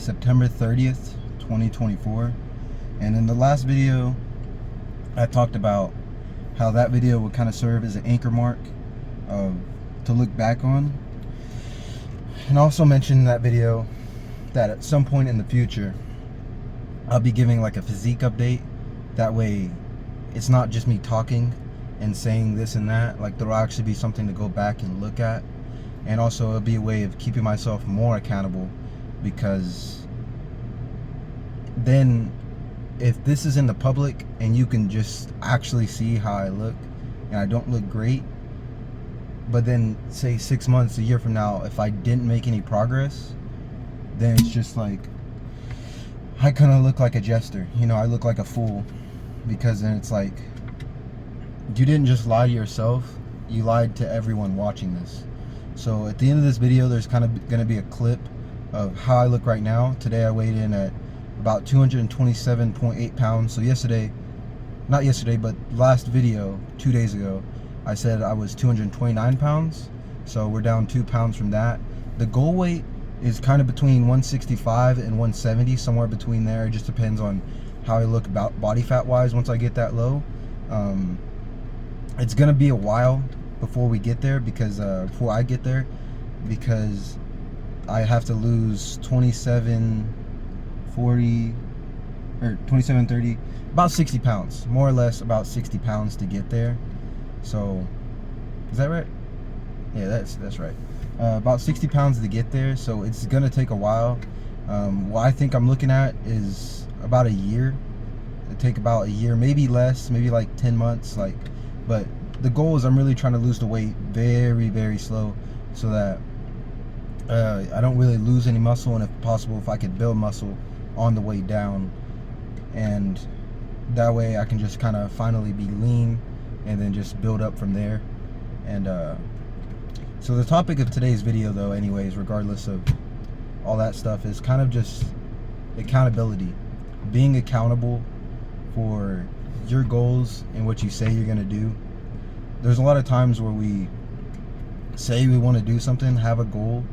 September 30th, 2024. And in the last video, I talked about how that video would kind of serve as an anchor mark to look back on. And also mentioned in that video that at some point in the future, I'll be giving like a physique update. That way, it's not just me talking and saying this and that. Like, there'll actually be something to go back and look at. And also, it'll be a way of keeping myself more accountable, because then if this is in the public and you can just actually see how I look and I don't look great, but then say 6 months, a year from now, if I didn't make any progress, then it's just like I kind of look like a jester, you know, I look like a fool, because then it's like you didn't just lie to yourself, you lied to everyone watching this. So at the end of this video, there's kind of going to be a clip of how I look right now. Today I weighed in at about 227.8 pounds. So not yesterday, but last video, 2 days ago, I said I was 229 pounds. So we're down 2 pounds from that. The goal weight is kind of between 165 and 170, somewhere between there. It just depends on how I look about body fat wise once I get that low. It's gonna be a while before we get there, because before I get there, because I have to lose 2740 or 2730, about 60 pounds, more or less about 60 pounds to get there. So is that right? Yeah, that's right. About 60 pounds to get there, so it's gonna take a while. What I think I'm looking at is about a year. It'll take about a year, maybe less, maybe like 10 months, but the goal is I'm really trying to lose the weight very, very slow, so that I don't really lose any muscle, and if possible, if I could build muscle on the way down, and that way I can just kind of finally be lean and then just build up from there. And so the topic of today's video, though, anyways, regardless of all that stuff, is kind of just accountability, being accountable for your goals and what you say you're gonna do. There's a lot of times where we say we want to do something, have a goal,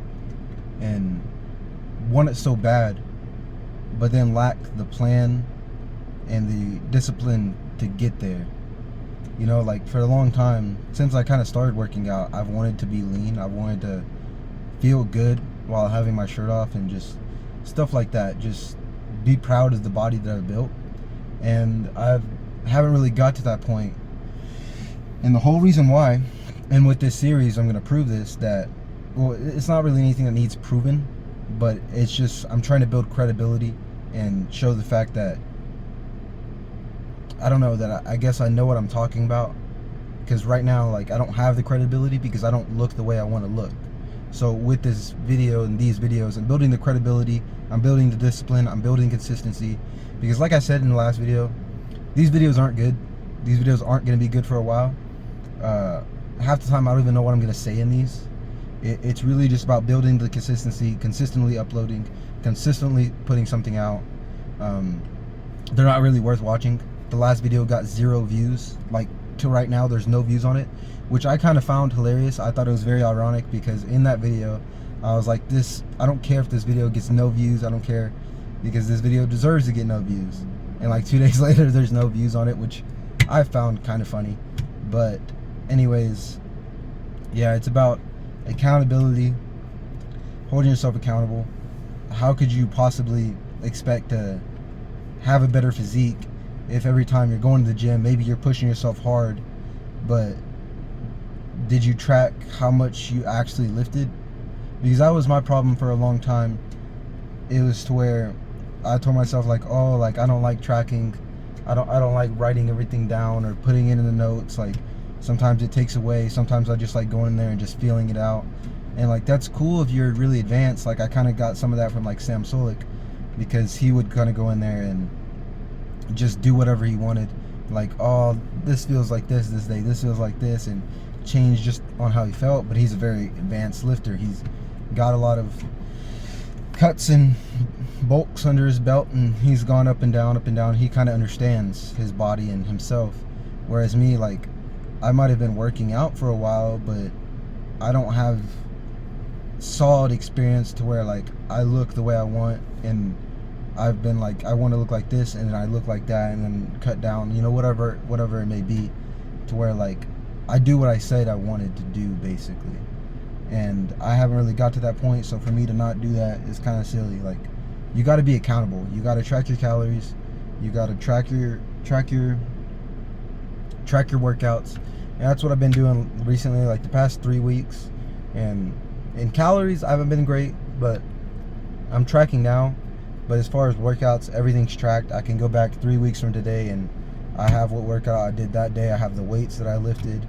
and want it so bad, but then lack the plan and the discipline to get there. You know, like for a long time, since I kind of started working out, I've wanted to be lean. I wanted to feel good while having my shirt off and just stuff like that. Just be proud of the body that I've built. And I haven't really got to that point. And the whole reason why, and with this series, I'm going to prove this, that, well, it's not really anything that needs proven, but it's just, I'm trying to build credibility and show the fact that, I don't know, that I guess I know what I'm talking about. Because right now, like, I don't have the credibility because I don't look the way I want to look. So with this video and these videos, I'm building the credibility, I'm building the discipline, I'm building consistency. Because like I said in the last video, these videos aren't good. These videos aren't going to be good for a while. Half the time I don't even know what I'm going to say in these. It's really just about building the consistency, consistently uploading, consistently putting something out. They're not really worth watching. The last video got 0 views. Like, to right now, there's no views on it, which I kind of found hilarious. I thought it was very ironic, because in that video, I was like, I don't care if this video gets no views. I don't care, because this video deserves to get no views. And like 2 days later, there's no views on it, which I found kind of funny. But anyways, yeah, it's about accountability, holding yourself accountable. How could you possibly expect to have a better physique if every time you're going to the gym, maybe you're pushing yourself hard, but did you track how much you actually lifted? Because that was my problem for a long time. It was to where I told myself, like, oh, like, I don't like tracking. I don't like writing everything down or putting it in the notes. Like, sometimes it takes away. Sometimes I just like going in there and just feeling it out. And like, that's cool if you're really advanced. Like, I kind of got some of that from like Sam Sulek, because he would kind of go in there and just do whatever he wanted. Like, oh, this feels like this day, this feels like this, and change just on how he felt. But he's a very advanced lifter. He's got a lot of cuts and bulks under his belt, and he's gone up and down. He kind of understands his body and himself. Whereas me, like, I might have been working out for a while, but I don't have solid experience to where like I look the way I want, and I've been like, I want to look like this, and then I look like that, and then cut down, you know, whatever it may be, to where like I do what I said I wanted to do, basically. And I haven't really got to that point, so for me to not do that is kind of silly. Like, you got to be accountable. You got to track your calories. You got to track your workouts. And that's what I've been doing recently, like the past 3 weeks. And in calories, I haven't been great, but I'm tracking now. But as far as workouts, everything's tracked. I can go back 3 weeks from today, and I have what workout I did that day. I have the weights that I lifted.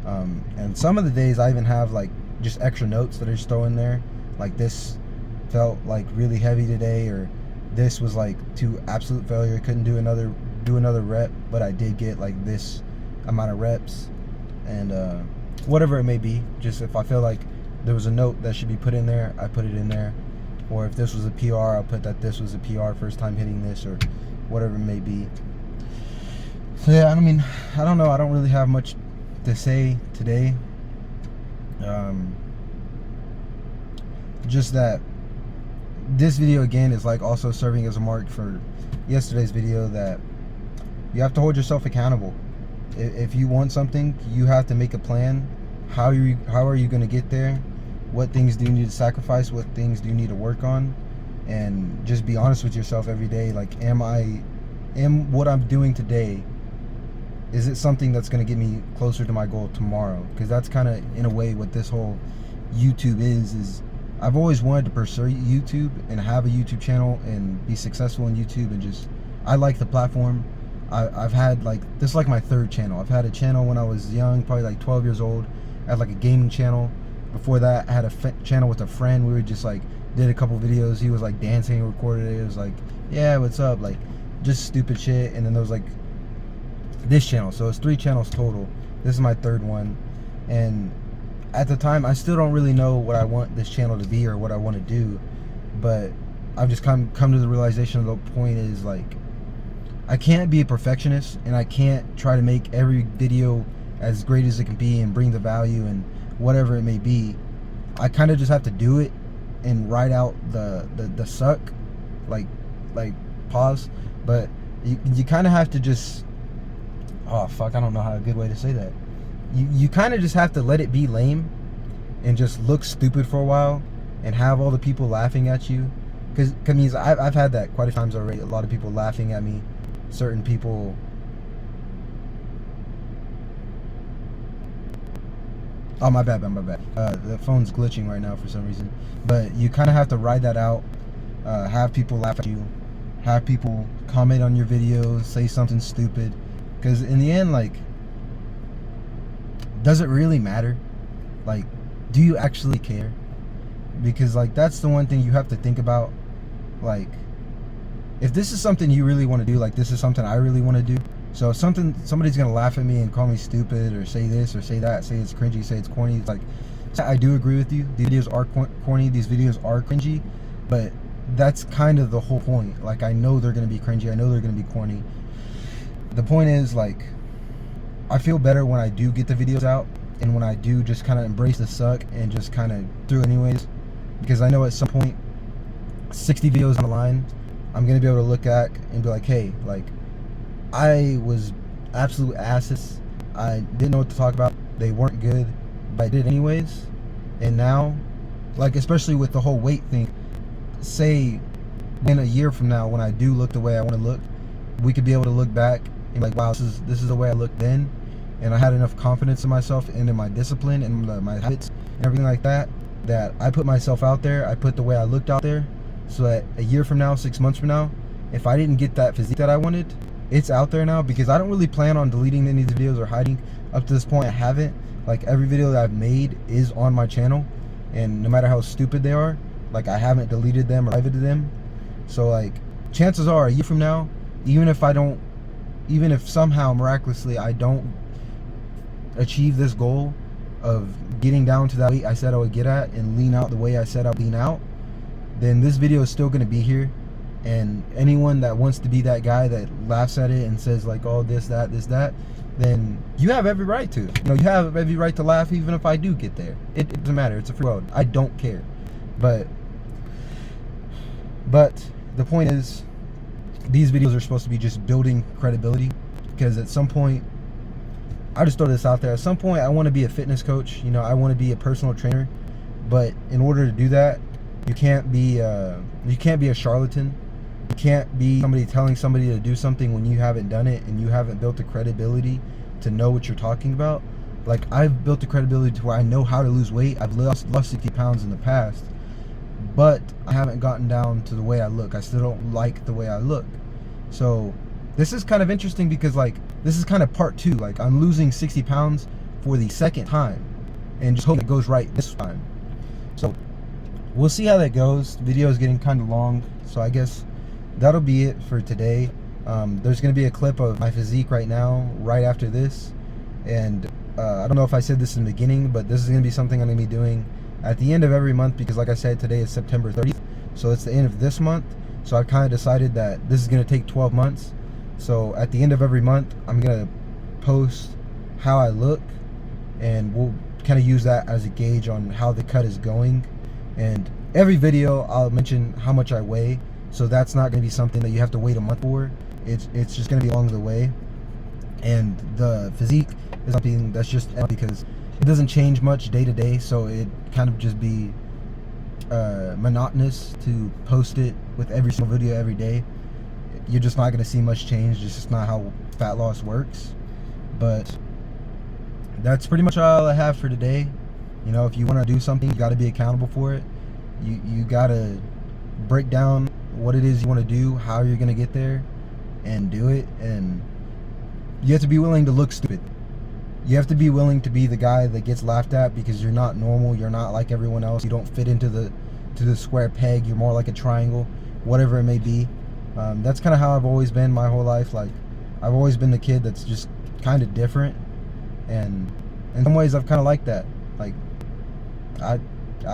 And some of the days I even have like just extra notes that I just throw in there. Like, this felt like really heavy today, or this was like to absolute failure. Couldn't do another rep, but I did get like this amount of reps. And whatever it may be, just if I feel like there was a note that should be put in there, I put it in there. Or if this was a PR, I'll put that this was a PR, first time hitting this, or whatever it may be. So yeah, I mean, I don't know. I don't really have much to say today. Just that this video again is like also serving as a mark for yesterday's video, that you have to hold yourself accountable. If you want something, you have to make a plan. How are you going to get there? What things do you need to sacrifice? What things do you need to work on? And just be honest with yourself every day. Like, am what I'm doing today, is it something that's going to get me closer to my goal tomorrow? Because that's kind of in a way what this whole YouTube is I've always wanted to pursue YouTube and have a YouTube channel and be successful in YouTube, and just, I like the platform. I've had like, this is like my third channel. I've had a channel when I was young, probably like 12 years old. I had like a gaming channel. Before that, I had a channel with a friend. We were just like, did a couple videos. He was like dancing, recorded it. It was like, yeah, what's up? Like, just stupid shit. And then there was like this channel. So it's 3 channels total. This is my third one. And at the time, I still don't really know what I want this channel to be or what I want to do. But I've just come to the realization of the point is like, I can't be a perfectionist, and I can't try to make every video as great as it can be and bring the value and whatever it may be. I kind of just have to do it and ride out the suck, like pause. But you kind of have to just, oh fuck, I don't know how a good way to say that. You kind of just have to let it be lame and just look stupid for a while and have all the people laughing at you. Because I've had that quite a few times already. A lot of people laughing at me. Certain people. Oh, my bad. The phone's glitching right now for some reason. But you kind of have to ride that out. Have people laugh at you. Have people comment on your videos. Say something stupid. Because in the end, like, does it really matter? Like, do you actually care? Because, like, that's the one thing you have to think about. Like, if this is something you really want to do, like this is something I really want to do. So if somebody's gonna laugh at me and call me stupid or say this or say that, say it's cringy, say it's corny, it's like, I do agree with you. These videos are corny, these videos are cringy, but that's kind of the whole point. Like, I know they're gonna be cringy, I know they're gonna be corny. The point is, like, I feel better when I do get the videos out and when I do just kind of embrace the suck and just kind of do it anyways, because I know at some point 60 videos on the line, I'm gonna be able to look at and be like, hey, like, I was absolute asses. I didn't know what to talk about. They weren't good, but I did anyways. And now, like, especially with the whole weight thing, say in a year from now when I do look the way I want to look, we could be able to look back and be like, wow, this is the way I looked then, and I had enough confidence in myself and in my discipline and my habits and everything like that, that I put myself out there. I put the way I looked out there, so that a year from now, 6 months from now, if I didn't get that physique that I wanted, it's out there now. Because I don't really plan on deleting any of these videos or hiding. Up to this point, I haven't. Like, every video that I've made is on my channel, and no matter how stupid they are, like, I haven't deleted them or privated them. So, like, chances are a year from now, even if somehow miraculously I don't achieve this goal of getting down to that weight I said I would get at and lean out the way I said I'd lean out, then this video is still going to be here. And anyone that wants to be that guy that laughs at it and says like, oh, this, that, then you have every right to. You know, you have every right to laugh even if I do get there. It doesn't matter. It's a free world. I don't care. But the point is, these videos are supposed to be just building credibility, because at some point, I just throw this out there, at some point I want to be a fitness coach, you know, I want to be a personal trainer, but in order to do that, you can't be a charlatan. You can't be somebody telling somebody to do something when you haven't done it and you haven't built the credibility to know what you're talking about. Like, I've built the credibility to where I know how to lose weight. I've lost 60 pounds in the past, but I haven't gotten down to the way I look. I still don't like the way I look. So this is kind of interesting because, like, this is kind of part 2. Like, I'm losing 60 pounds for the second time and just hope it goes right this time. So we'll see how that goes. The video is getting kind of long, so I guess that'll be it for today. There's going to be a clip of my physique right now, right after this. And I don't know if I said this in the beginning, but this is going to be something I'm going to be doing at the end of every month, because like I said, today is September 30th. So it's the end of this month. So I've kind of decided that this is going to take 12 months. So at the end of every month, I'm going to post how I look, and we'll kind of use that as a gauge on how the cut is going. And every video I'll mention how much I weigh, so that's not going to be something that you have to wait a month for. It's just going to be along the way. And the physique is something that's just because it doesn't change much day to day, so it kind of just be monotonous to post it with every single video every day. You're just not going to see much change. It's just not how fat loss works. But that's pretty much all I have for today. You know, if you want to do something, you got to be accountable for it. You got to break down what it is you want to do, how you're going to get there, and do it. And you have to be willing to look stupid. You have to be willing to be the guy that gets laughed at because you're not normal. You're not like everyone else. You don't fit into the square peg. You're more like a triangle, whatever it may be. That's kind of how I've always been my whole life. Like, I've always been the kid that's just kind of different, and in some ways I've kind of liked that. Like, I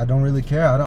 don't really care.